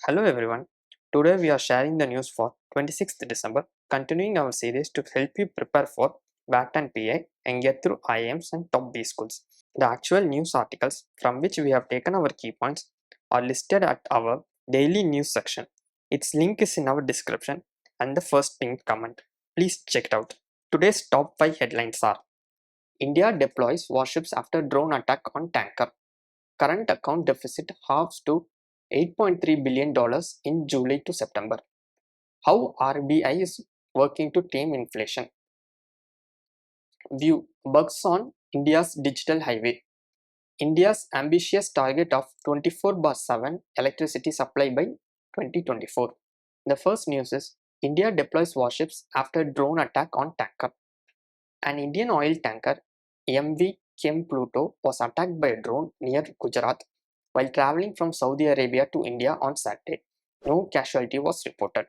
Hello everyone. Today we are sharing the news for 26th December, continuing our series to help you prepare for WAT and PI and get through IIMs and top B schools. The actual news articles from which we have taken our key points are listed at our daily news section. Its link is in our description and the first pinned comment. Please check it out. Today's top 5 headlines are: India deploys warships after drone attack on tanker. Current account deficit halves to $8.3 billion in July to September. How RBI is working to tame inflation. View bugs on India's digital highway. India's ambitious target of 24/7 electricity supply by 2024. The first news is India deploys warships after drone attack on tanker. An Indian oil tanker MV Pluto was attacked by a drone near Gujarat while traveling from Saudi Arabia to India on Saturday. No casualty was reported.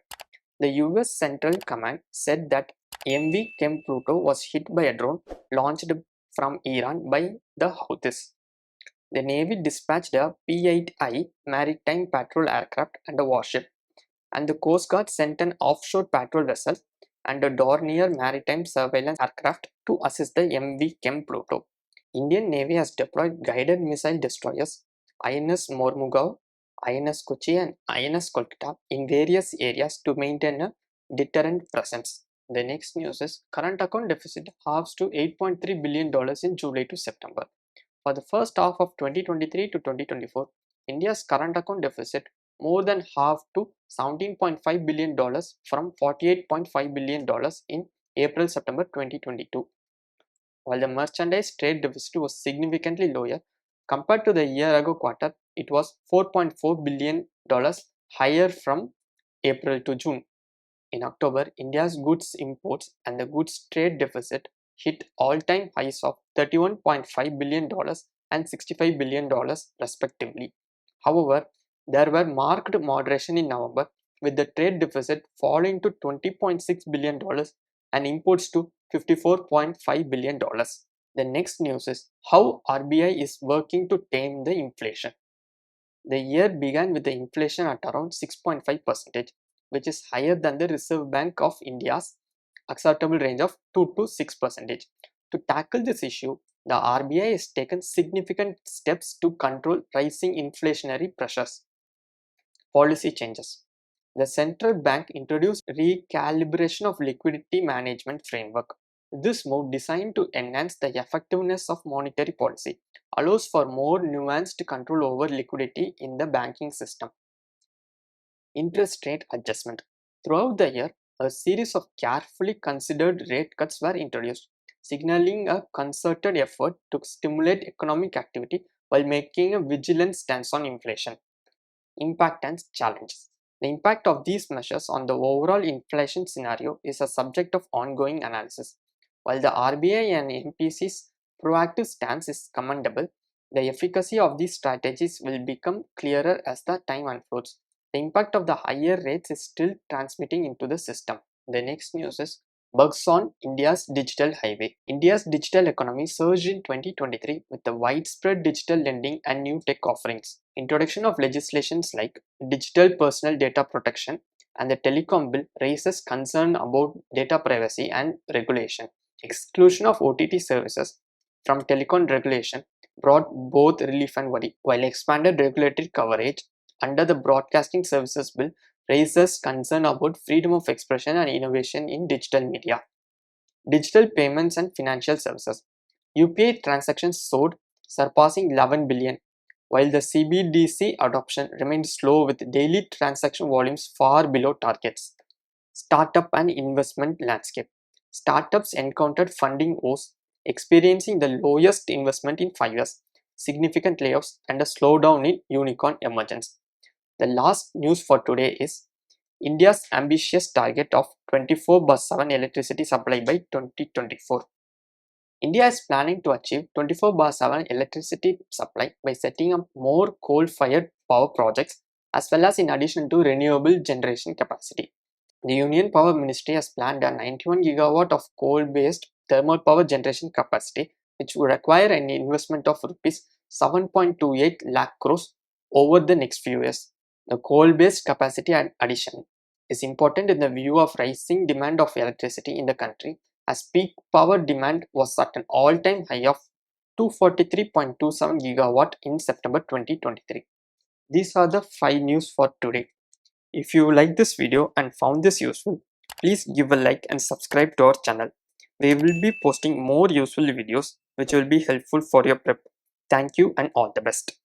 The US Central Command said that MV Pluto was hit by a drone launched from Iran by the Houthis. The Navy dispatched a P-8I maritime patrol aircraft and a warship, and the Coast Guard sent an offshore patrol vessel and a Dornier maritime surveillance aircraft to assist the MV Pluto. Indian Navy has deployed guided missile destroyers INS Mormugao, INS Kochi and INS Kolkata in various areas to maintain a deterrent presence. The next news is current account deficit halves to $8.3 billion in July to September. For the first half of 2023 to 2024, India's current account deficit more than halved to $17.5 billion from $48.5 billion in April-September 2022. While the merchandise trade deficit was significantly lower compared to the year-ago quarter, it was $4.4 billion higher from April to June. In October, India's goods imports and the goods trade deficit hit all-time highs of $31.5 billion and $65 billion respectively. However, there were marked moderation in November, with the trade deficit falling to $20.6 billion and imports to $54.5 billion. The next news is how RBI is working to tame the inflation. The year began with the inflation at around 6.5%, which is higher than the Reserve Bank of India's acceptable range of 2 to 6%. To tackle this issue, the RBI has taken significant steps to control rising inflationary pressures. Policy changes. The central bank introduced recalibration of liquidity management framework. This move, designed to enhance the effectiveness of monetary policy, allows for more nuanced control over liquidity in the banking system. Interest rate adjustment. Throughout the year, a series of carefully considered rate cuts were introduced, signaling a concerted effort to stimulate economic activity while making a vigilant stance on inflation. Impact and challenges. The impact of these measures on the overall inflation scenario is a subject of ongoing analysis. While the RBI and MPC's proactive stance is commendable, the efficacy of these strategies will become clearer as the time unfolds. The impact of the higher rates is still transmitting into the system. The next news is bugs on India's digital highway. India's digital economy surged in 2023 with the widespread digital lending and new tech offerings. Introduction of legislations like Digital Personal Data Protection and the Telecom Bill raises concern about data privacy and regulation. Exclusion of OTT services from telecom regulation brought both relief and worry, while expanded regulatory coverage under the Broadcasting Services Bill raises concern about freedom of expression and innovation in digital media. Digital payments and financial services. UPI transactions soared, surpassing 11 billion, while the CBDC adoption remained slow with daily transaction volumes far below targets. Startup and investment landscape. Startups encountered funding woes, experiencing the lowest investment in 5 years, significant layoffs, and a slowdown in unicorn emergence. The last news for today is India's ambitious target of 24/7 electricity supply by 2024. India is planning to achieve 24/7 electricity supply by setting up more coal-fired power projects as well as in addition to renewable generation capacity. The Union Power Ministry has planned a 91 gigawatt of coal-based thermal power generation capacity, which would require an investment of Rs 7.28 lakh crores over the next few years. The coal-based capacity addition is important in the view of rising demand of electricity in the country, as peak power demand was at an all-time high of 243.27 gigawatt in September 2023. These are the 5 news for today. If you like this video and found this useful, please give a like and subscribe to our channel. We will be posting more useful videos which will be helpful for your prep. Thank you and all the best.